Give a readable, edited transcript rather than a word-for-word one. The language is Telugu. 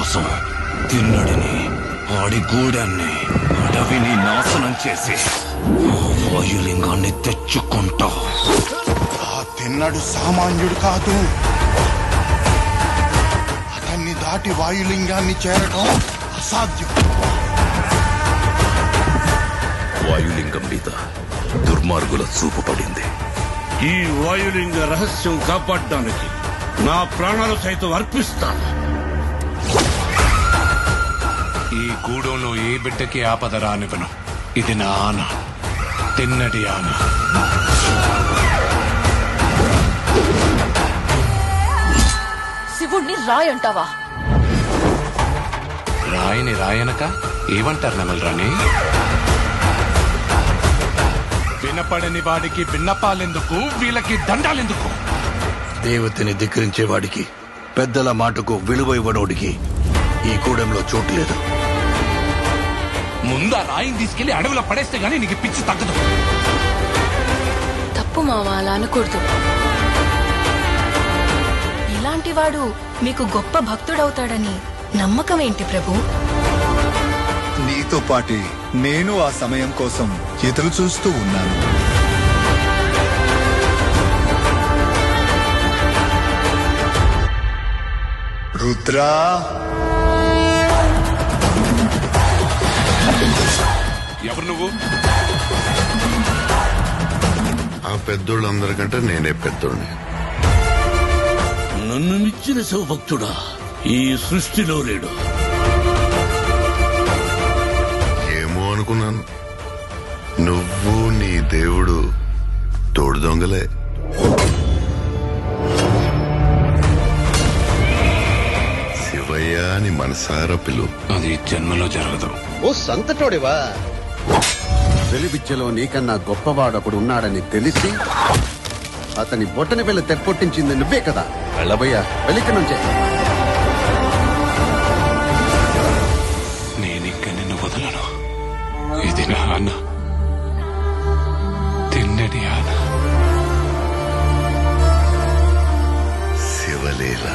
కోసం తిన్నడిని, ఆడి గూడాన్ని, అడవిని నాశనం చేసి వాయులింగాన్ని తెచ్చుకుంటా. ఆ తిన్నడు సామాన్యుడు కాదు. అతన్ని దాటి వాయులింగాన్ని చేరటం అసాధ్యం. వాయులింగం మీద దుర్మార్గుల చూపు పడింది. ఈ వాయులింగ రహస్యం కాపాడడానికి నా ప్రాణాలు సైతం అర్పిస్తాను. ఈ గూడెంలో ఏ బిడ్డకి ఆపద రానివ్వను. ఇది నా ఆన, తిన్నడి ఆన. శివుణ్ణి రాయంటావా? రాయని రాయనక ఏమంటారు నెమలరాణి? వినపడని వాడికి విన్నపాలెందుకు, వీళ్ళకి దండాలెందుకు? దేవతని ధిక్కరించేవాడికి, పెద్దల మాటకు విలువ ఇవ్వనోడికి ఈ కూడెంలో చోటు లేదు. ముందా రాయిని తీసుకెళ్లి అడవిలో పడేస్తే గానీ నీకు పిచ్చి తగ్గదు. తప్పు మామ, అలా అనకూడదు. ఇలాంటి వాడు మీకు గొప్ప భక్తుడవుతాడని నమ్మకం ఏంటి ప్రభు? నీతో పాటి నేను ఆ సమయం కోసం ఎదురు చూస్తూ ఉన్నాను. రుద్రా, ఎవరు నువ్వు? ఆ పెద్దోళ్ళందరికంటే నేనే పెద్దోడిని. నన్ను మించిన శివభక్తుడా ఈ సృష్టిలో లేడు. ఏమో అనుకున్నాను. నువ్వు నీ దేవుడు తోడు దొంగలే. శివయ్య అని మనసారా పిలువు. అది జన్మలో జరగదు. ఓ సంతటోడివా? వెలి విద్యలో నీకన్నా గొప్పవాడొకడు ఉన్నాడని తెలిసి అతని బొట్టని వెళ్ళి తెప్పొట్టించింది నువ్వే కదా. వెళ్ళబోయా, వెలికి నుంచే. నేనింక నిన్ను వదలను. ఇది నా అన్న, తిన్నడి ఆన. శివలీల.